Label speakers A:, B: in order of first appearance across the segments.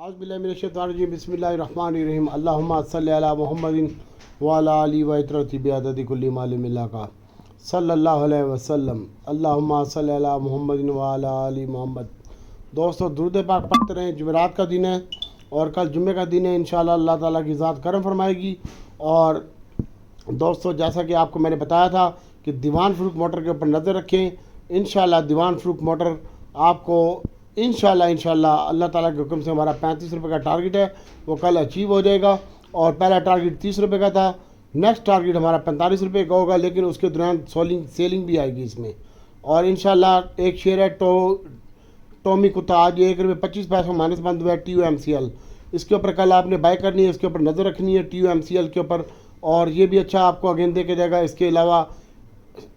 A: औज़ुबिल्लाहि बिस्मिल्लाहिर्रहमानिर्रहीम अल्लाहुम्मा सल्लि अला मुहम्मदिन व अला आलिहि व इत्रति बिअददि कुल्ली मालिमिल्लाह का सल्लल्लाहु अलैहि वसल्लम अल्लाहुम्मा सल्लि अला मुहम्मदिन व अला आलि मोहम्मद। दोस्तों दुरूद पाक पढ़ते रहें। जुमेरात का दिन है और कल जुम्मे का दिन है। इंशाअल्लाह अल्लाह ताला की ज़ात करम फरमाएगी। और दोस्तों जैसा कि आपको मैंने बताया था कि दीवान फ़रूख मोटर के ऊपर नज़र रखें। इंशाअल्लाह दीवान फ़रूख मोटर आपको इंशाअल्लाह अल्लाह ताला के हुक्म से हमारा 35 रुपये का टारगेट है, वो कल अचीव हो जाएगा। और पहला टारगेट 30 रुपये का था, नेक्स्ट टारगेट हमारा 45 रुपये का होगा, लेकिन उसके दौरान सेलिंग भी आएगी इसमें। और इंशाअल्लाह एक शेयर है टॉमी कुत्ता, आज 1 रुपये 25 पैसे माइनस बंद हुआ है TUMCL। इसके ऊपर कल आपने बाय करनी है, इसके ऊपर नज़र रखनी है TUMCL के ऊपर, और ये भी अच्छा आपको अगेन दे के जाएगा। इसके अलावा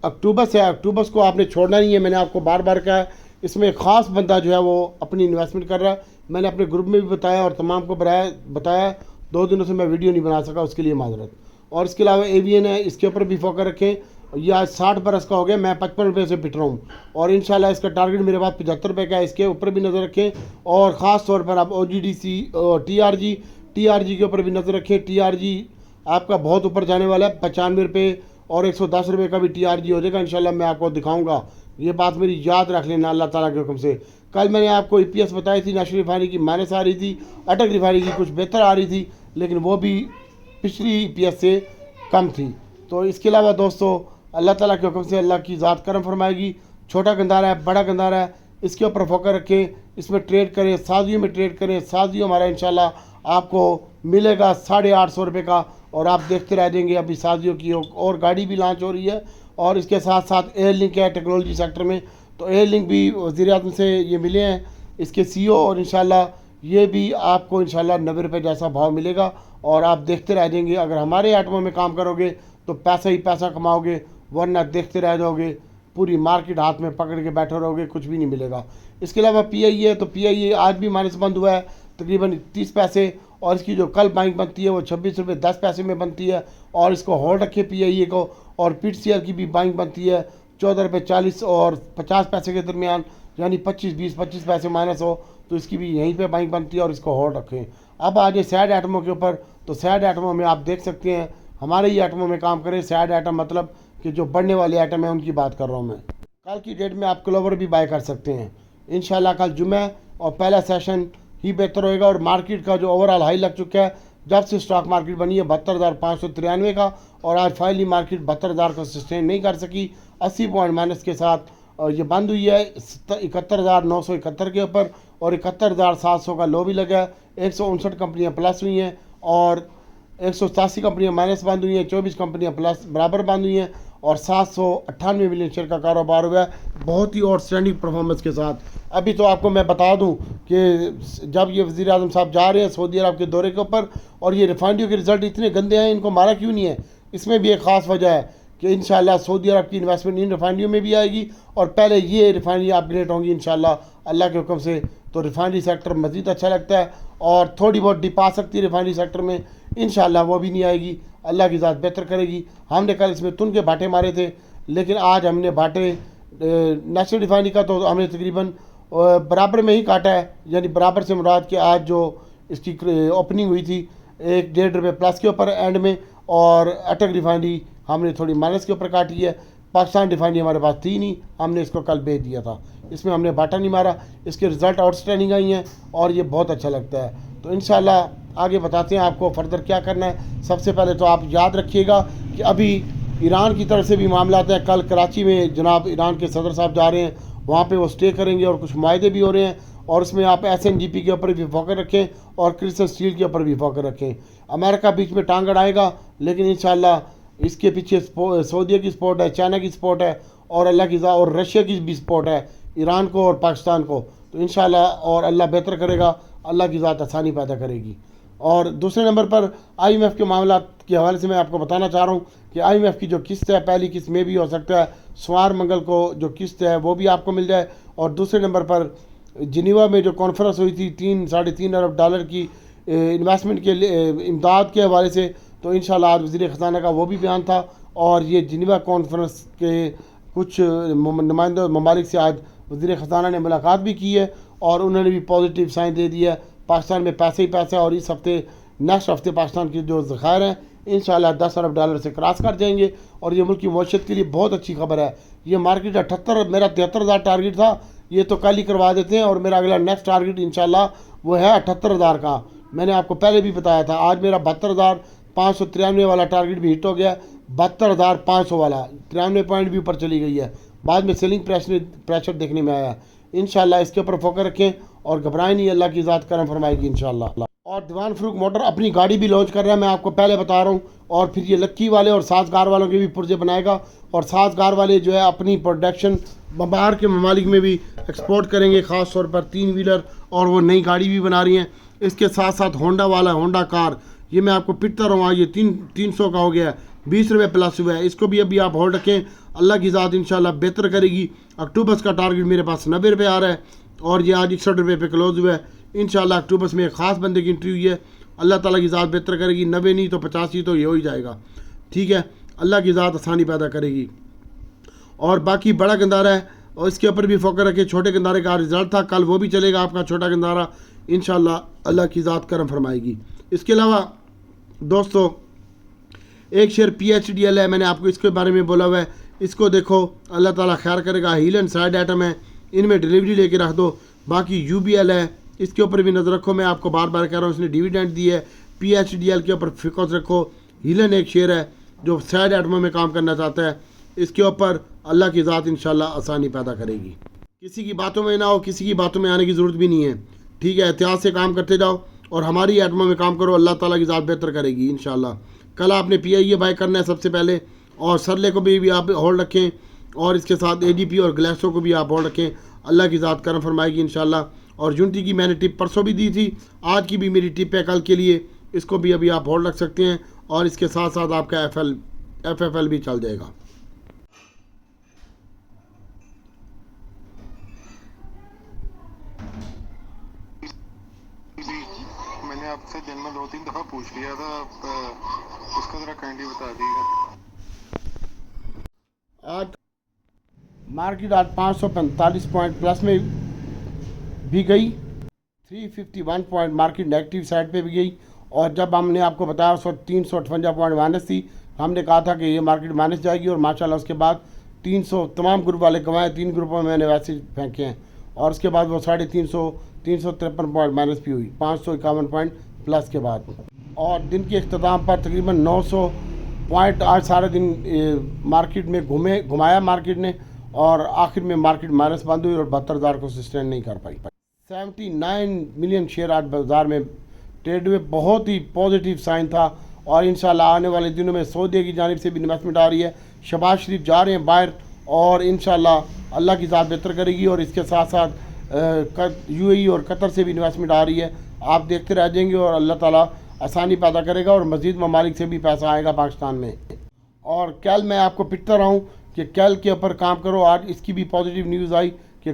A: अक्टूबस को आपने छोड़ना नहीं है। मैंने आपको बार बार कहा है, इसमें ख़ास बंदा जो है वो अपनी इन्वेस्टमेंट कर रहा है। मैंने अपने ग्रुप में भी बताया और तमाम को बताया। 2 दिनों से मैं वीडियो नहीं बना सका, उसके लिए माजरत। और इसके अलावा एवियन है, इसके ऊपर भी फोकस रखें। यह आज 60 बरस का हो गया, मैं 55 रुपये से पिट रहा हूँ और इंशाल्लाह इसका टारगेट मेरे पास 75 रुपये का है। इसके ऊपर भी नज़र रखें। और ख़ास तौर पर आप OGDC TRG के ऊपर भी नज़र रखें। TRG आपका बहुत ऊपर जाने वाला है, 95 रुपये और 110 रुपये का भी TRG हो जाएगा। इंशाल्लाह मैं आपको दिखाऊंगा, ये बात मेरी याद रख लेना अल्लाह ताला के हुक्म से। कल मैंने आपको EPS बताई थी, नेशनल रिफाइनरी की माइनस आ रही थी, अटक रिफाइनरी की कुछ बेहतर आ रही थी, लेकिन वो भी पिछली EPS से कम थी। तो इसके अलावा दोस्तों अल्लाह ताला के हुक्म से अल्लाह की ज़ात करम फरमाएगी। छोटा गंदारा है, बड़ा गंदारा है, इसके ऊपर फोकस रखें, इसमें ट्रेड करें, साजियों में ट्रेड करें। साजियों हमारा इंशाल्लाह आपको मिलेगा 850 रुपये का, और आप देखते रह जाएंगे। अभी साजियों की और गाड़ी भी लॉन्च हो रही है, और इसके साथ साथ एयरलिंक है टेक्नोलॉजी सेक्टर में। तो एयरलिंक भी वज़ीर-ए-आज़म से ये मिले हैं इसके CEO, और इंशाल्लाह ये भी आपको इंशाल्लाह 90 रुपये जैसा भाव मिलेगा, और आप देखते रह जाएंगे। अगर हमारे आइटमों में काम करोगे तो पैसा ही पैसा कमाओगे, वरना देखते रह जाओगे, पूरी मार्केट हाथ में पकड़ के बैठे रहोगे, कुछ भी नहीं मिलेगा। इसके अलावा PIA है, तो PIA आज भी माइनस बंद हुआ है तकरीबन 30 पैसे, और इसकी जो कल बाइंग बनती है वो 26 रुपये 10 पैसे में बनती है, और इसको होल्ड रखे PIA को। और PITCL की भी बाइंग बनती है 14 रुपये 40 और 50 पैसे के दरमियान, यानी 25 पैसे माइनस हो तो इसकी भी यहीं पे बाइंग बनती है, और इसको होल्ड रखें। अब आ जाए सैड आइटमों के ऊपर, तो सैड आइटमों में आप देख सकते हैं हमारे ही आइटमों में काम करें। सैड आइटम मतलब कि जो बढ़ने वाले आइटम है उनकी बात कर रहा हूँ मैं। कल की डेट में आप क्लोवर भी बाय कर सकते हैं। इंशाल्लाह कल जुम्मे और पहला सेशन ही बेहतर होएगा। और मार्केट का जो ओवरऑल हाई लग चुका है, जब से स्टॉक मार्केट बनी है 72,593 का, और आज फाइनली मार्केट 72,000 को सस्टेन नहीं कर सकी, 80 पॉइंट माइनस के साथ ये बंद हुई है 71,971 के ऊपर, और 71,700 का लो भी लगा है। 159 कंपनियां प्लस हुई हैं और 187 कंपनियां माइनस बंद हुई हैं, 24 कंपनियां प्लस बराबर बंद हुई हैं, और 798 मिलियन शेयर का कारोबार हुआ है, बहुत ही आउटस्टैंडिंग परफॉर्मेंस के साथ। अभी तो आपको मैं बता दूं कि जब ये वज़ीर-ए-आज़म साहब जा रहे हैं सऊदी अरब के दौरे के ऊपर, और ये रिफाइनरियों के रिज़ल्ट इतने गंदे हैं, इनको मारा क्यों नहीं है? इसमें भी एक ख़ास वजह है कि इंशाल्लाह सऊदी अरब की इन्वेस्टमेंट इन रिफाइनरियों में भी आएगी, और पहले ये रिफाइनरी अपग्रेड होंगी इंशाल्लाह अल्लाह के हुक्म से। तो रिफाइनरी सेक्टर मज़ीद अच्छा लगता है, और थोड़ी बहुत डिप आ सकती है रिफाइनरी सेक्टर में, इंशाल्लाह वो भी नहीं आएगी, अल्लाह की ज़ात बेहतर करेगी। हमने कल इसमें तुन के भाटे मारे थे, लेकिन आज हमने भाटे नेशनल रिफाइनरी का तो हमने तकरीबन बराबर में ही काटा है, यानी बराबर से मुराद कि आज जो इसकी ओपनिंग हुई थी 1-1.5 रुपये प्लस के ऊपर एंड में, और अटक रिफाइनरी हमने थोड़ी माइनस के ऊपर काटी है। पाकिस्तान रिफाइनरी हमारे पास थी नहीं, हमने इसको कल बेच दिया था, इसमें हमने बाटा नहीं मारा। इसके रिज़ल्ट आउटस्टैंडिंग आई हैं और ये बहुत अच्छा लगता है। तो इंशाल्लाह आगे बताते हैं आपको फर्दर क्या करना है। सबसे पहले तो आप याद रखिएगा कि अभी ईरान की तरफ से भी मामला आता है। कल कराची में जनाब ईरान के सदर साहब जा रहे हैं, वहाँ पे वो स्टे करेंगे, और कुछ मुआहदे भी हो रहे हैं, और उसमें आप SNGP के ऊपर भी फोकस रखें और क्रिस्टल स्टील के ऊपर भी फोकस रखें। अमेरिका बीच में टांग अड़ाएगा, लेकिन इंशाल्लाह इसके पीछे सऊदी की सपोर्ट है, चाइना की सपोर्ट है, और अल्लाह की और रशिया की भी सपोर्ट है ईरान को और पाकिस्तान को। तो इंशाल्लाह और अल्लाह बेहतर करेगा, अल्लाह की ज़ात आसानी पैदा करेगी। और दूसरे नंबर पर IMF के मामला के हवाले से मैं आपको बताना चाह रहा हूँ कि IMF की जो किस्त है, पहली किस्त में भी हो सकता है सोमवार मंगल को जो किस्त है वो भी आपको मिल जाए। और दूसरे नंबर पर जिनीवा में जो कॉन्फ्रेंस हुई थी 3-3.5 अरब डॉलर की इन्वेस्टमेंट के लिए इमदाद के हवाले से, तो इंशाल्लाह आज वज़ीर ख़जाना का वो भी बयान था। और ये जिनीवा कॉन्फ्रेंस के कुछ नुमाइंदों ममालिक से आज वज़ीर ख़जाना ने मुलाकात भी की है, और उन्होंने भी पॉजिटिव साइन दे दिया है पाकिस्तान में पैसे ही पैसे, और इस हफ्ते नेक्स्ट हफ्ते पाकिस्तान के जो ज़खायर हैं इंशाल्लाह 10 अरब डॉलर से क्रॉस कर जाएंगे, और ये मुल्क की मईशत के लिए बहुत अच्छी खबर है। ये मार्केट 78, मेरा 73,000 टारगेट था, ये तो कल ही करवा देते हैं, और मेरा अगला नेक्स्ट टारगेट इंशाल्लाह वो है 78,000 का। मैंने आपको पहले भी बताया था। आज मेरा 72,593 वाला टारगेट भी हिट हो गया, 72,500 वाला 93 पॉइंट भी ऊपर चली गई है। बाद में सेलिंग प्रेशर देखने में आया। इंशाल्लाह इसके ऊपर फोकस रखें और घबराएं नहीं, अल्लाह की ज़ात करम फरमाएगी इंशाल्लाह। और दीवान फरूक मोटर अपनी गाड़ी भी लॉन्च कर रहा है, मैं आपको पहले बता रहा हूँ। और फिर ये लक्की वाले और साजगार वालों के भी पुर्जे बनाएगा, और साजगार वाले जो है अपनी प्रोडक्शन बाहर के ममालिक में भी एक्सपोर्ट करेंगे, ख़ास तौर पर 3 व्हीलर, और वो नई गाड़ी भी बना रही हैं। इसके साथ साथ होंडा वाला होंडा कार, ये मैं आपको पिटता रहूँगा, ये 300 का हो गया है, 20 रुपये प्लस हुआ है। इसको भी अभी आप होल्ड रखें, अल्लाह की ज़ात इंशाल्लाह बेहतर करेगी। अक्टूबर का टारगेट मेरे पास 90 रुपये आ रहा है, और ये आज 61 रुपये पे क्लोज हुआ है। इंशाल्लाह अक्टूबर में एक ख़ास बंदे की इंटरव्यू हुई है, अल्लाह ताला की ज़ात बेहतर करेगी। 90 नहीं तो 85 तो ये हो ही जाएगा, ठीक है। अल्लाह की ज़ात आसानी पैदा करेगी। और बाकी बड़ा गंदारा है, और इसके ऊपर भी फोकस रखे। छोटे गंदारे का रिजल्ट था कल, वो भी चलेगा आपका छोटा गंदारा, इंशाल्लाह अल्लाह की ज़ात करम फरमाएगी। इसके अलावा दोस्तों एक शेयर PHDL है, मैंने आपको इसके बारे में बोला हुआ है, इसको देखो अल्लाह ताला खैर करेगा। हील एंड साइड आइटम है, इनमें डिलीवरी लेके रख दो। बाकी UBL है, इसके ऊपर भी नज़र रखो, मैं आपको बार बार कह रहा हूँ, इसने डिविडेंड दी है। PHDL के ऊपर फोकस रखो। हीलन एक शेयर है जो साइड आइटमों में काम करना चाहता है, इसके ऊपर अल्लाह की ज़ात इंशाल्लाह आसानी पैदा करेगी। किसी की बातों में ना हो, किसी की बातों में आने की ज़रूरत भी नहीं है, ठीक है। एहतियात से काम करते जाओ और हमारी आइटमों में काम करो, अल्लाह ताला की ज़ात बेहतर करेगी इंशाल्लाह। कल आपने PIA बाय करना है सबसे पहले, और सरले को भी आप होल्ड रखें, और इसके साथ ADP और ग्लेसो को भी आप होल्ड रखें, अल्लाह की ज़ात करम फरमाएगी इंशाल्लाह। और यूनिटी की मैंने टिप परसों भी दी थी, आज की भी मेरी टिप है कल के लिए, इसको भी अभी आप होल्ड रख सकते हैं, और इसके साथ साथ आपका FFL भी चल जाएगा।
B: मैंने आपसे दिन में 2-3 दफ़ा पूछ लिया था, उसका ज़रा काइंडली बता दीजिएगा।
A: आज मार्केट आज 545 पॉइंट प्लस में भी गई, 351 पॉइंट मार्केट नेगेटिव साइड पे भी गई। और जब हमने आपको बताया 358 पॉइंट माइनस थी, हमने कहा था कि ये मार्केट माइनस जाएगी, और माशाल्लाह उसके बाद 300 तमाम ग्रुप वाले कमाए, 3 ग्रुपों में मैंने वैसे फेंके हैं, और उसके बाद वो 353 पॉइंट माइनस भी हुई, 551 पॉइंट प्लस के बाद। और दिन के अख्ताम पर तकरीबन 900 पॉइंट आज सारे दिन मार्केट में घुमाया मार्केट ने, और आखिर में मार्केट माइनस बंद हुई और 72,000 को सस्टेन नहीं कर पाई। 79 मिलियन शेयर आज बाज़ार में ट्रेड हुए, बहुत ही पॉजिटिव साइन था। और इंशाल्लाह आने वाले दिनों में सऊदी की जानिब से भी इन्वेस्टमेंट आ रही है, शहबाज शरीफ जा रहे हैं बाहर, और इंशाल्लाह अल्लाह की ज़ात बेहतर करेगी। और इसके साथ साथ UAE और कतर से भी इन्वेस्टमेंट आ रही है, आप देखते रह जाएंगे, और अल्लाह ताला आसानी पैदा करेगा, और मज़ीद ममालिक से भी पैसा आएगा पाकिस्तान में। और कल मैं आपको पिटता रहा हूँ कि कल के ऊपर काम करो। आज इसकी भी पॉजिटिव न्यूज़ आई कि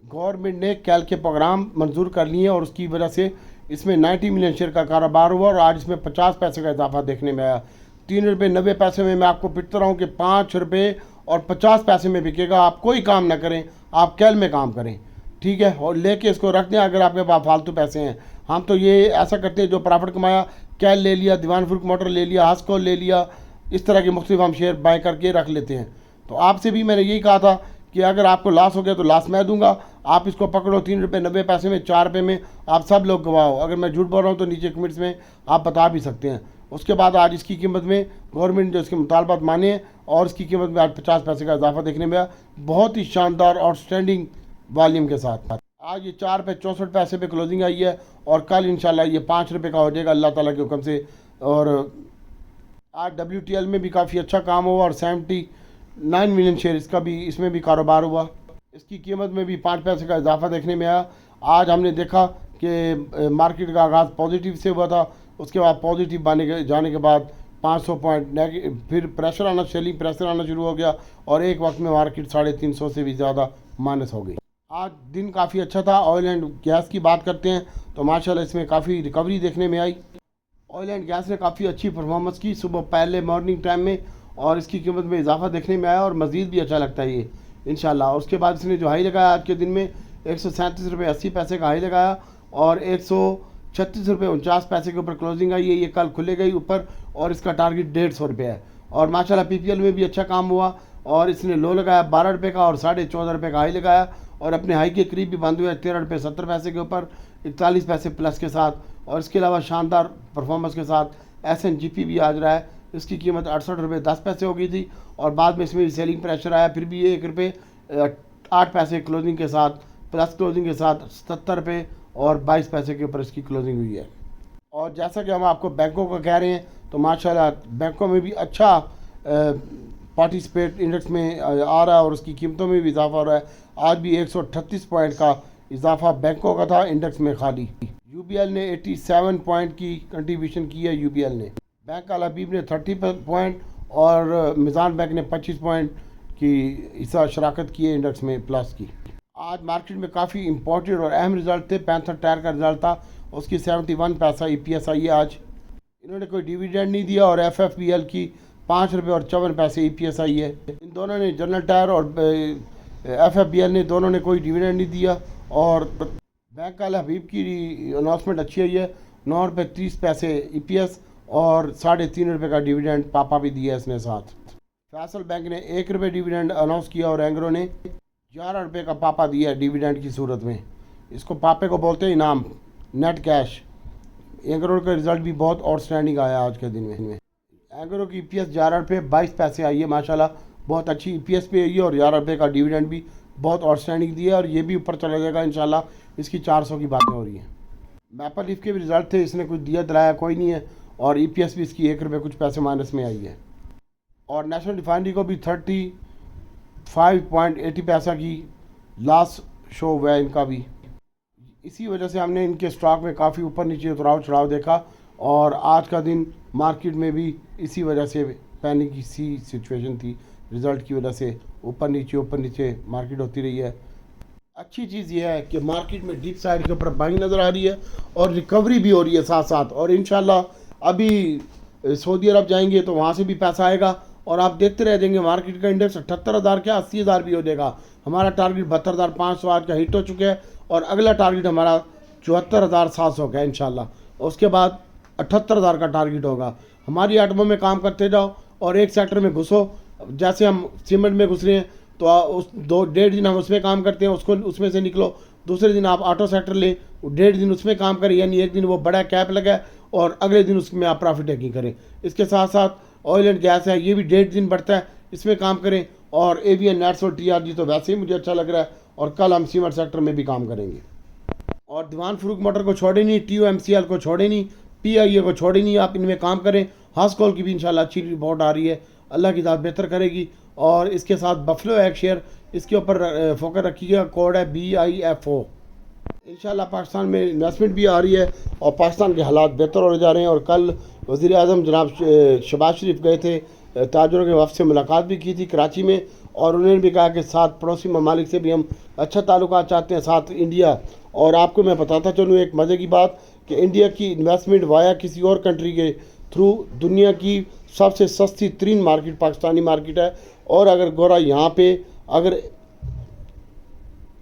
A: गवर्नमेंट ने कल के प्रोग्राम मंजूर कर लिए, और उसकी वजह से इसमें 90 मिलियन शेयर का कारोबार हुआ, और आज इसमें 50 पैसे का इजाफा देखने में आया। 3 रुपये 90 पैसे में मैं आपको पिटता रहा हूँ कि 5 रुपये और 50 पैसे में बिकेगा। आप कोई काम ना करें, आप कल में काम करें, ठीक है, और लेके इसको रख दें अगर आपके पास फालतू पैसे हैं। हम तो ये ऐसा करते हैं, जो प्रॉफिट कमाया कैल ले लिया, दीवान फरूक मोटर ले लिया, हास्को ले लिया, इस तरह के मुख्तलिफ हम शेयर बाय करके रख लेते हैं। तो आपसे भी मैंने यही कहा था कि अगर आपको लॉस हो गया तो लॉस मैं दूंगा, आप इसको पकड़ो 3 रुपये 90 पैसे में, 4 रुपये में, आप सब लोग गवाओ। अगर मैं झूठ बोल रहा हूँ तो नीचे कमेंट्स में आप बता भी सकते हैं। उसके बाद आज इसकी कीमत में गवर्नमेंट जो इसके मुतालबात माने हैं, और इसकी कीमत में आज 50 पैसे का इजाफा देखने में आया, बहुत ही शानदार और स्टैंडिंग वॉल्यूम के साथ। आज ये 4 रुपये 64 पैसे पे क्लोजिंग आई है, और कल इंशाल्लाह ये 5 रुपये का हो जाएगा अल्लाह ताला के हुक्म से। और आज WTL में भी काफ़ी अच्छा काम हुआ, और 79 मिलियन शेयर इसका भी, इसमें भी कारोबार हुआ। इसकी कीमत में भी 5 पैसे का इजाफा देखने में आया। आज हमने देखा कि मार्केट का आगाज़ पॉजिटिव से हुआ था, उसके बाद पॉजिटिव जाने के बाद 500 पॉइंट फिर प्रेशर आना, सेलिंग प्रेशर आना शुरू हो गया, और एक वक्त में मार्केट 350 से भी ज़्यादा माइनस हो गई। आज दिन काफ़ी अच्छा था। ऑयल एंड गैस की बात करते हैं तो माशाल्लाह इसमें काफ़ी रिकवरी देखने में आई। ऑयल एंड गैस ने काफ़ी अच्छी परफॉर्मेंस की सुबह पहले मॉर्निंग टाइम में, और इसकी कीमत में इजाफा देखने में आया, और मज़ीद भी अच्छा लगता है ये इंशाल्लाह। उसके बाद इसने जो हाई लगाया आज के दिन में 137 रुपये 80 पैसे का हाई लगाया, और 136 रुपये 49 पैसे के ऊपर क्लोजिंग आई है। ये कल खुले गई ऊपर और इसका टारगेट 150 रुपये है। और माशाल्लाह PPL में भी अच्छा काम हुआ और इसने लो लगाया 12 रुपये का और 14.5 रुपये का हाई लगाया और अपने हाई के करीब भी बंद हुआ 13 रुपये 70 पैसे के ऊपर 41 पैसे प्लस के साथ। और इसके अलावा शानदार परफॉर्मेंस के साथ SNGP भी आज रहा है। इसकी कीमत 68 रुपये 10 पैसे हो गई थी और बाद में इसमें भी सेलिंग प्रेशर आया, फिर भी 1 रुपये 8 पैसे क्लोजिंग के साथ प्लस क्लोजिंग के साथ 77 रुपये और 22 पैसे के ऊपर इसकी क्लोजिंग हुई है। और जैसा कि हम आपको बैंकों का कह रहे हैं तो माशाल्लाह बैंकों में भी अच्छा पार्टिसिपेट इंडेक्स में आ रहा है और उसकी कीमतों में भी इजाफा हो रहा है। आज भी 138 पॉइंट का इजाफा बैंकों का था इंडेक्स में खाली। UBL ने 87 पॉइंट की कंट्रीब्यूशन की है। UBL ने, बैंक अल हबीब ने 30 पॉइंट और मिज़ान बैंक ने 25 पॉइंट की हिस्सा शराकत की है इंडेक्स में प्लस की। आज मार्केट में काफ़ी इंपॉर्टेंट और अहम रिजल्ट थे। पैंथर टायर का रिजल्ट था, उसकी 71 पैसा EPS आई है आज। इन्होंने कोई डिविडेंड नहीं दिया और FFPL की 5 रुपये और 54 पैसे EPS आई है। इन दोनों ने, जनरल टायर और FFPL ने, दोनों ने कोई डिविडेंड नहीं दिया। और बैंक अल हबीब की अनाउंसमेंट अच्छी आई है, 9 रुपये 30 पैसे EPS और 3.5 रुपये का डिविडेंड पापा भी दिया इसने साथ। फैसल बैंक ने 1 रुपये डिविडेंड अनाउंस किया और एंग्रो ने 11 रुपये का पापा दिया है डिविडेंड की सूरत में। इसको पापे को बोलते हैं इनाम, नेट कैश। एंग्रो का रिजल्ट भी बहुत आउटस्टैंडिंग आया आज के दिन में। एंग्रो की EPS 11 रुपये 22 पैसे आई है, माशाल्लाह बहुत अच्छी EPS पे आई है और 11 रुपये का डिविडेंड भी बहुत आउटस्टैंडिंग दिया है और ये भी ऊपर चला जाएगा इंशाल्लाह। इसकी 400 की बातें हो रही हैं। मैपल लीफ के भी रिजल्ट थे, इसने कुछ दिया दिलाया कोई नहीं है और EPS भी इसकी 1 रुपये कुछ पैसे माइनस में आई है। और नेशनल रिफाइनरी को भी 35.80 पैसा की लॉस शो हुआ है इनका भी। इसी वजह से हमने इनके स्टॉक में काफ़ी ऊपर नीचे उतराव चढ़ाव देखा और आज का दिन मार्केट में भी इसी वजह से पैनिक की सी सिचुएशन थी। रिज़ल्ट की वजह से ऊपर नीचे मार्केट होती रही है। अच्छी चीज़ यह है कि मार्केट में डीप साइड के ऊपर बाइंग नज़र आ रही है और रिकवरी भी हो रही है साथ साथ। और इंशाल्लाह अभी सऊदी अरब जाएंगे तो वहाँ से भी पैसा आएगा और आप देखते रह जाएंगे मार्केट का इंडेक्स 78,000 क्या 80,000 भी हो जाएगा। हमारा टारगेट 72,500 आज का हिट हो चुका है और अगला टारगेट हमारा 74,700 का है इंशाल्लाह। उसके बाद 78,000 का टारगेट होगा। हमारी आइटमों में काम करते जाओ और एक सेक्टर में घुसो। जैसे हम सीमेंट में घुस रहे हैं तो उस 2-1.5 दिन हम उसमें काम करते हैं, उसको उसमें से निकलो। दूसरे दिन आप ऑटो सेक्टर लें, 1.5 दिन उसमें काम करें, यानी एक दिन वो बड़ा कैप लगा और अगले दिन उसमें आप प्रॉफिट टेकिंग करें। इसके साथ साथ ऑयल एंड गैस है, ये भी 1.5 दिन बढ़ता है, इसमें काम करें। और AVN नेट्स और TRG तो वैसे ही मुझे अच्छा लग रहा है और कल हम सीमेंट सेक्टर में भी काम करेंगे। और दीवान फरूख मोटर को छोड़े नहीं, TOMCL को छोड़े नहीं, PIA को छोड़े नहीं, आप इनमें काम करें। हाउसकॉल की भी इंशाल्लाह अच्छी रिपोर्ट आ रही है, अल्लाह की ज़ात बेहतर करेगी। और इसके साथ बफलो एक शेयर, इसके ऊपर फोकस रखिएगा, कोड है BIFO। इंशाल्लाह पाकिस्तान में इन्वेस्टमेंट भी आ रही है और पाकिस्तान के हालात बेहतर होने जा रहे हैं। और कल वज़ीर आज़म जनाब शहबाज शरीफ गए थे, ताजरों के वफ़द से मुलाकात भी की थी कराची में और उन्होंने भी कहा कि साथ पड़ोसी ममालिक से भी हम अच्छा ताल्लुकात चाहते हैं, साथ इंडिया। और आपको मैं बताता चलूँ एक मज़े की बात कि इंडिया की इन्वेस्टमेंट वाया किसी और कंट्री के थ्रू दुनिया की सबसे सस्ती तरीन मार्केट पाकिस्तानी मार्केट है। और अगर गोरा यहाँ पे अगर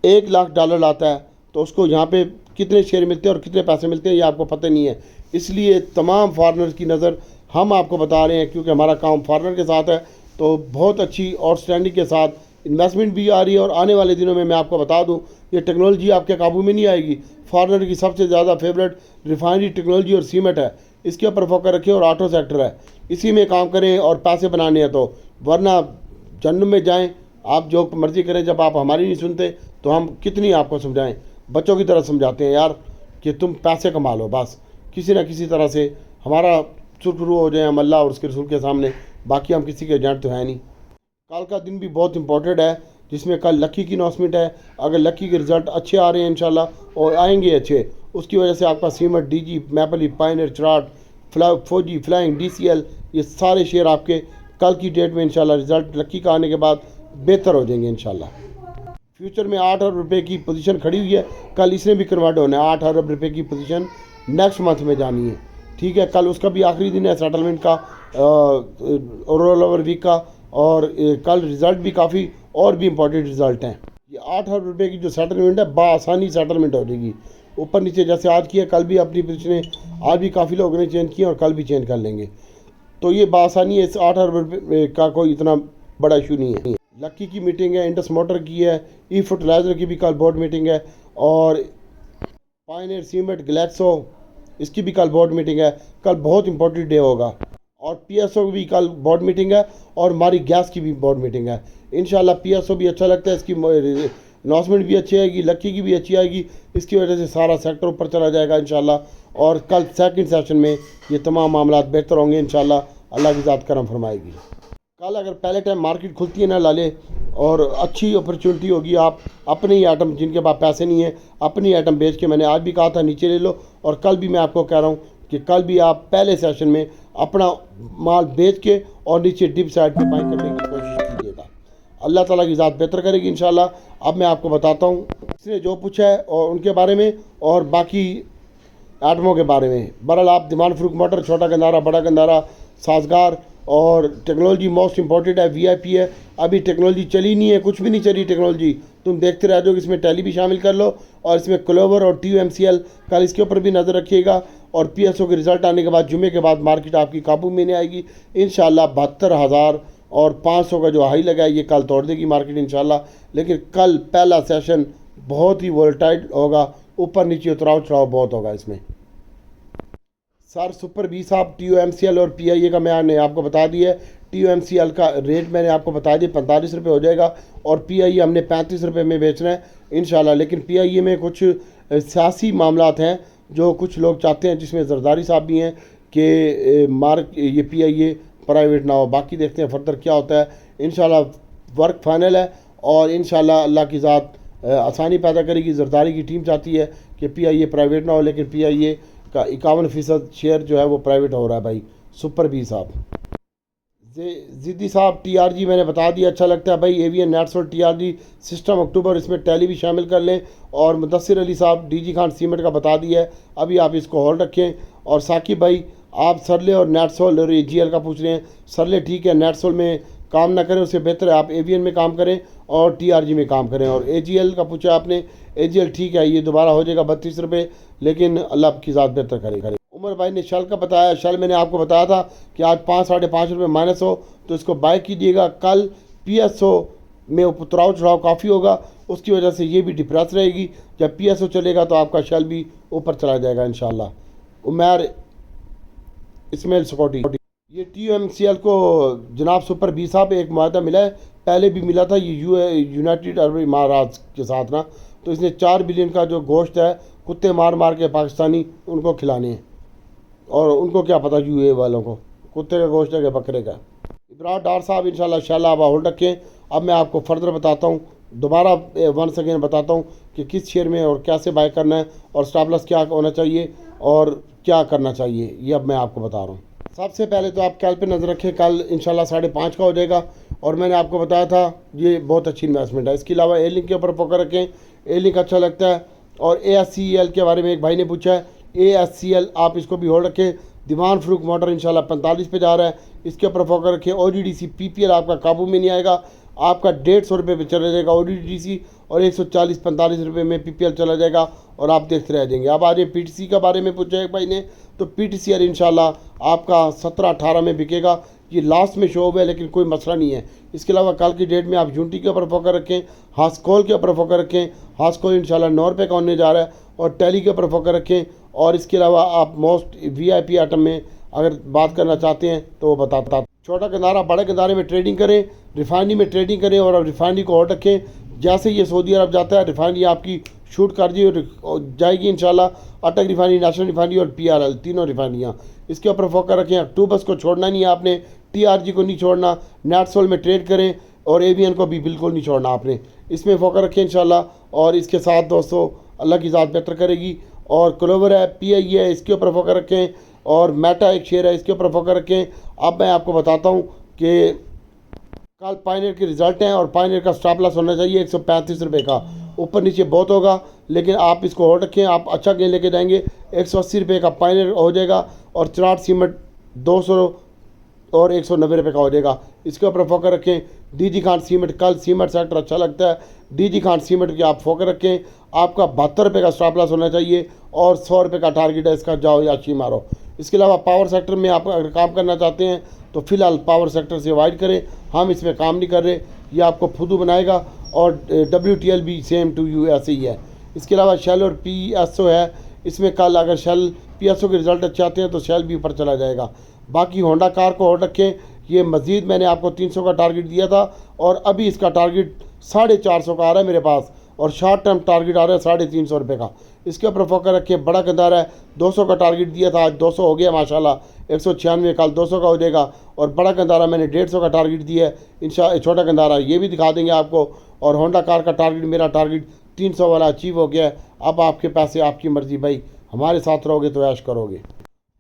A: $1 लाख लाता है तो उसको यहाँ पे कितने शेयर मिलते हैं और कितने पैसे मिलते हैं ये आपको पता नहीं है। इसलिए तमाम फॉरेनर्स की नज़र हम आपको बता रहे हैं, क्योंकि हमारा काम फॉरेनर के साथ है। तो बहुत अच्छी आउटस्टैंडिंग के साथ इन्वेस्टमेंट भी आ रही है और आने वाले दिनों में मैं आपको बता दूं ये टेक्नोलॉजी आपके काबू में नहीं आएगी। फॉरेनर की सबसे ज़्यादा फेवरेट रिफाइनरी टेक्नोलॉजी और सीमेंट है, इसके ऊपर फोकस रखें। और ऑटो सेक्टर है, इसी में काम करें और पैसे बनाने हैं तो, वरना जन्नत में जाएं आप जो मर्ज़ी करें। जब आप हमारी नहीं सुनते तो हम कितनी आपको समझाएं, बच्चों की तरह समझाते हैं यार कि तुम पैसे कमा लो, बस किसी न किसी तरह से हमारा सुरखरू हो जाए हम अल्लाह और उसके रसूल के सामने। बाकी हम किसी के एजेंट तो है नहीं। कल का दिन भी बहुत इंपॉर्टेंट है, जिसमें कल लकी की अनाउंसमेंट है। अगर लकी के रिज़ल्ट अच्छे आ रहे हैं इंशाल्लाह और आएंगे अच्छे, उसकी वजह से आपका cement, DG, maple leaf, pioneer, Cherat, Fauji, flying, DCL, ये सारे शेयर आपके कल की डेट में इंशाल्लाह रिज़ल्ट लकी का आने के बाद बेहतर हो जाएंगे इंशाल्लाह। फ्यूचर में 8 अरब रुपये की पोजीशन खड़ी हुई है, कल इसने भी कन्वर्ट होना है। 8 अरब रुपये की पोजीशन नेक्स्ट मंथ में जानी है, ठीक है। कल उसका भी आखिरी दिन है सेटलमेंट का, रोल ओवर वीक का। और कल रिज़ल्ट भी काफ़ी और भी इम्पोर्टेंट रिज़ल्ट हैं। ये 8 अरब रुपये की जो सेटलमेंट है बासानी सेटलमेंट हो जाएगी, ऊपर नीचे जैसे आज किया कल भी अपनी पिछले आज भी काफ़ी लोगों ने चेंज किया और कल भी चेंज कर लेंगे। तो ये बासानी है, इस 8 रुपये का कोई इतना बड़ा इशू नहीं है। लक्की की मीटिंग है, इंडस मोटर की है, ई फर्टिलाइज़र की भी कल बोर्ड मीटिंग है, और पायनियर सीमेंट ग्लैक्सो इसकी भी कल बोर्ड मीटिंग है। कल बहुत इंपॉर्टेंट डे होगा। और पीएसओ की भी कल बोर्ड मीटिंग है और हमारी गैस की भी बोर्ड मीटिंग है। इंशाल्लाह पीएसओ भी अच्छा लगता है, इसकी अनाउंसमेंट भी अच्छी आएगी, लक्की की भी अच्छी आएगी। इसकी वजह से सारा सेक्टर ऊपर चला जाएगा इंशाल्लाह। और कल सेकंड सेशन में ये तमाम मामला बेहतर होंगे इंशाल्लाह, अल्लाह की ज़ात करम फरमाएगी। कल अगर पहले टाइम मार्केट खुलती है ना लाले, और अच्छी अपॉर्चुनिटी होगी, आप अपने ही आइटम जिनके पास पैसे नहीं है अपनी आइटम बेच के, मैंने आज भी कहा था नीचे ले लो, और कल भी मैं आपको कह रहा हूँ कि कल भी आप पहले सेशन में अपना माल बेच के और नीचे डिप साइड पे बाइंग करने की कोशिश कीजिएगा। अल्लाह ताला की ज़ात बेहतर करेगी इंशाल्लाह। अब मैं आपको बताता हूँ इसने जो पूछा है और उनके बारे में और बाकी आइटमों के बारे में। बहरहाल आप दीवान फरूख मोटर, छोटा गंदारा, बड़ा गंदारा, साजगार, और टेक्नोलॉजी मोस्ट इंपॉर्टेंट है, वीआईपी है। अभी टेक्नोलॉजी चली नहीं है, कुछ भी नहीं चली टेक्नोलॉजी, तुम देखते रह जाओगे। इसमें टैली भी शामिल कर लो और इसमें क्लोवर और TUMCL कल इसके ऊपर भी नज़र रखिएगा। और पीएसओ के रिज़ल्ट आने के बाद जुमे के बाद मार्केट आपकी काबू में नहीं आएगी इंशाल्लाह। 72,000 और 500 का जो हाई लगा है ये कल तोड़ देगी मार्केट इंशाल्लाह। लेकिन कल पहला सेशन बहुत ही वोलेटाइल होगा, ऊपर नीचे उतराव चढ़ाव बहुत होगा इसमें। सर सुपर बी साहब TUMCL और PIA का मैंने आपको बता दिया है। TUMCL का रेट मैंने आपको बता दिया 45 रुपये हो जाएगा, और PIA हमने 35 रुपये में बेचना है इंशाल्लाह। लेकिन PIA में कुछ सियासी मामलात हैं जो कुछ लोग चाहते हैं, जिसमें जरदारी साहब भी हैं कि ये PIA प्राइवेट ना हो। बाकी देखते हैं फर्दर क्या होता है। इंशाल्लाह वर्क फाइनल है और इंशाल्लाह अल्लाह की ज़ात आसानी पैदा करेगी। जरदारी की टीम चाहती है कि PIA प्राइवेट ना हो, लेकिन PIA का 51% शेयर जो है वो प्राइवेट हो रहा है भाई। सुपर बी साहब, जिद्दी साहब TRG मैंने बता दिया, अच्छा लगता है भाई। एवियन नेट्सोल TRG सिस्टम अक्टूबर, इसमें टैली भी शामिल कर लें। और मुदस्सिर अली साहब DG खान सीमेंट का बता दिया है, अभी आप इसको होल्ड रखें। और साकिब भाई आप सरले और नेट्सोल और AGL का पूछ रहे हैं। सरले ठीक है, नेट्सोल में काम ना करें, उससे बेहतर है आप एवियन में काम करें और TRG में काम करें। और AGL का पूछा आपने, AGL ठीक है, ये दोबारा हो जाएगा 32 रुपये, लेकिन अल्लाह की ज़ात बेहतर करे। उमर भाई ने शल का बताया, शल मैंने आपको बताया था कि आज 5 साढ़े 5 रुपये माइनस हो, तो इसको बाय कीजिएगा। कल PSO में उतराव चढ़ाव काफ़ी होगा, उसकी वजह से ये भी डिप्रेस रहेगी। जब PSO चलेगा तो आपका शल भी ऊपर चला जाएगा इंशाल्लाह। उमर इस्माइल सिक्योरिटी, ये TUMCL को जनाब सुपर बी साहब एक मुआहदा मिला है, पहले भी मिला था ये यूनाइटेड अरब इमारात के साथ ना। तो इसने 4 बिलियन का जो गोश्त है कुत्ते मार मार के पाकिस्तानी उनको खिलाने हैं, और उनको क्या पता UAE वालों को कुत्ते का गोश्त है कि बकरे का। इब्राहिम डार साहब इंशाल्लाह आप होल्ड रखें। अब मैं आपको फर्दर बताता हूँ, दोबारा वंस अगेन बताता हूँ कि किस शेयर में और कैसे बाय करना है और स्टॉप लॉस क्या होना चाहिए और क्या करना चाहिए, ये अब मैं आपको बता रहा हूँ। सबसे पहले तो आप कल पे नज़र रखें, कल इंशाल्लाह 5:30 का हो जाएगा। और मैंने आपको बताया था ये बहुत अच्छी इन्वेस्टमेंट है। इसके अलावा A-Link के ऊपर फोकस रखें, A-Link अच्छा लगता है। और ASCL के बारे में एक भाई ने पूछा है, ASCL आप इसको भी होल्ड रखें। दीवान फरूख मोटर इंशाल्लाह 45 पे जा रहा है, इसके ऊपर फोकस रखें। OGDC PPL आपका काबू में नहीं आएगा, आपका 150 रुपये पे चला जाएगा OGDC, और 140-45 रुपये में PPL चला जाएगा और आप देखते रह जाएंगे। अब आज PTC का बारे में पूछा है भाई ने, तो PTCL इंशाल्लाह आपका 17-18 में बिकेगा। ये लास्ट में शो हुआ है लेकिन कोई मसला नहीं है। इसके अलावा कल की डेट में आप यूनिटी के ऊपर फोकस रखें, हास्कोल के ऊपर फोकस रखें। हास्कोल इंशाल्लाह 9 रुपये का होने जा रहा है, और टैली के ऊपर फोकस रखें। और इसके अलावा आप मोस्ट VIP आइटम में अगर बात करना चाहते हैं तो बताता, छोटा गंदारा बड़े गंदारे में ट्रेडिंग करें, रिफाइनरी में ट्रेडिंग करें, और रिफाइनरी को होल्ड रखें। जैसे ये सऊदी अरब जाता है रिफाइनरी आपकी शूट कर दी जाएगी इंशाल्लाह। अटक रिफाइनरी, नेशनल रिफाइनरी और PRL तीनों रिफाइनरियाँ, इसके ऊपर फोकस रखें। अक्टूबस को छोड़ना नहीं है आपने, TRG को नहीं छोड़ना, नेटसोल में ट्रेड करें, और एवियन को भी बिल्कुल नहीं छोड़ना आपने, इसमें फोकस रखें इंशाल्लाह। और इसके साथ दोस्तों अल्लाह की ज़ात बेहतर करेगी। और क्लोवर है, PIA है, इसके ऊपर फोकस रखें। और मेटा एक शेयर है, इसके ऊपर फोकस रखें। अब मैं आपको बताता हूँ कि कल पायनियर के रिज़ल्ट हैं, और पायनियर का स्टॉप लॉस होना चाहिए 135 रुपये का। ऊपर नीचे बहुत होगा, लेकिन आप इसको होल्ड रखें, आप अच्छा गेन लेके जाएंगे। 180 रुपये का पायनियर हो जाएगा, और चिराग सीमेंट 200 और 190 रुपये का हो जाएगा। इसके ऊपर फोकस रखें। DG खान सीमेंट, कल सीमेंट सेक्टर अच्छा लगता है, DG खान सीमेंट की आप फोकस रखें। आपका 72 रुपये का स्टॉप लॉस होना चाहिए और 100 रुपये का टारगेट है इसका, जाओ या ची मारो। इसके अलावा पावर सेक्टर में आप अगर काम करना चाहते हैं तो फिलहाल पावर सेक्टर से अवॉइड करें, हम इसमें काम नहीं कर रहे, ये आपको फुदू बनाएगा। और WTL भी सेम टू यू ऐसे ही है। इसके अलावा शेल और PSO है, इसमें कल अगर शेल PSO के रिज़ल्ट अच्छे आते हैं तो शेल भी ऊपर चला जाएगा। बाकी होंडा कार को होल्ड रखें, ये मज़ीद मैंने आपको 300 का टारगेट दिया था और अभी इसका टारगेट 450 का आ रहा है मेरे पास, और शॉर्ट टर्म टारगेट आ रहा है 350 रुपये का। इसके ऊपर फोकस रखें। बड़ा गंदारा है, 200 का टारगेट दिया था, आज 200 हो गया माशाल्लाह, 196, कल 200 का हो जाएगा। और बड़ा गंदारा मैंने 150 का टारगेट दिया है इंशाल्लाह। छोटा गंदारा ये भी दिखा देंगे आपको। और होंडा कार का टारगेट, मेरा टारगेट 300 वाला अचीव हो गया है। अब आपके पैसे आपकी मर्ज़ी भाई, हमारे साथ रहोगे तो ऐश करोगे।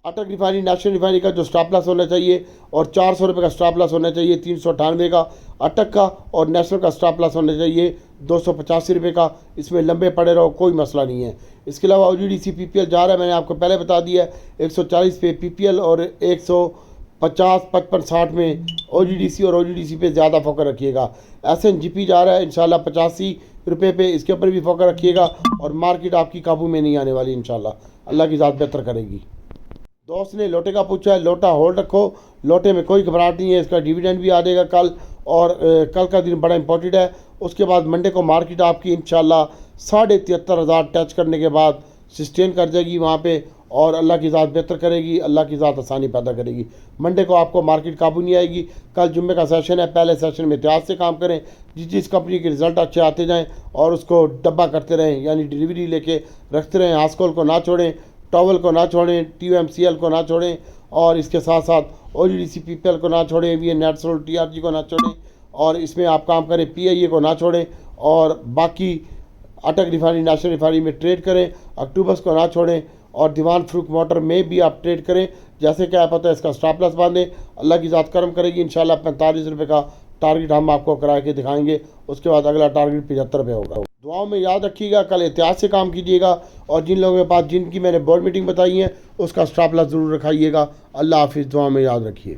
A: अटक रिफाइनरी, नेशनल रिफाइनरी का जो स्टॉप लॉस होना चाहिए और 400 रुपये का स्टॉप लॉस होना चाहिए 398 का अटक का, और नेशनल का स्टॉप लॉस होना चाहिए 285 रुपये का। इसमें लंबे पड़े रहो, कोई मसला नहीं है। इसके अलावा OGDC PPL जा रहा है, मैंने आपको पहले बता दिया है 140 पे PPL और 150, 55, 60 में OGDC, और OGDC पे ज़्यादा फोकस रखिएगा। SNGP जा रहा है इंशाल्लाह 85 रुपये पे, इसके ऊपर भी फोकस रखिएगा। और मार्केट आपकी काबू में नहीं आने वाली इंशाल्लाह, अल्लाह की ज़ात बेहतर करेगी। दोस्त ने लोटे का पूछा है, लोटा होल्ड रखो, लोटे में कोई घबराहट नहीं है, इसका डिविडेंड भी आ जाएगा कल, और कल का दिन बड़ा इंपॉर्टेंट है। उसके बाद मंडे को मार्केट आपकी इंशाल्लाह 73,500 टच करने के बाद सस्टेन कर जाएगी वहाँ पे, और अल्लाह की ज़ात बेहतर करेगी, अल्लाह की ज़ात आसानी पैदा करेगी। मंडे को आपको मार्केट काबू नहीं आएगी। कल जुम्मे का सेशन है, पहले सेशन में एहतियात से काम करें, जिस कंपनी के रिज़ल्ट अच्छे आते जाएँ और उसको डब्बा करते रहें, यानी डिलीवरी लेके रखते रहें। हास्कोल को ना छोड़ें, टॉवल को ना छोड़ें, TUMCL को ना छोड़ें, और इसके साथ साथ OGDC PPL को ना छोड़ें, VN नेचुरल TRG को ना छोड़ें, और इसमें आप काम करें PIA को ना छोड़ें, और बाकी अटक रिफाइनरी, नेशनल रिफाइनरी में ट्रेड करें, अक्टूबर्स को ना छोड़ें, और दीवान फ्रूक मोटर में भी आप ट्रेड करें। जैसे क्या पता है इसका स्टॉप लॉस बांधें, अल्लाह की ज़ात करम करेगी इंशाल्लाह। 45 रुपये का टारगेट हम आपको करा के दिखाएंगे, उसके बाद अगला टारगेट 75 रुपये होगा। दुआओं में याद रखिएगा, कल एहतियात से काम कीजिएगा, और जिन लोगों के पास जिनकी मैंने बोर्ड मीटिंग बताई है उसका स्टॉप लॉस ज़रूर रखाइएगा। अल्लाह हाफिज़, दुआ में याद रखिए।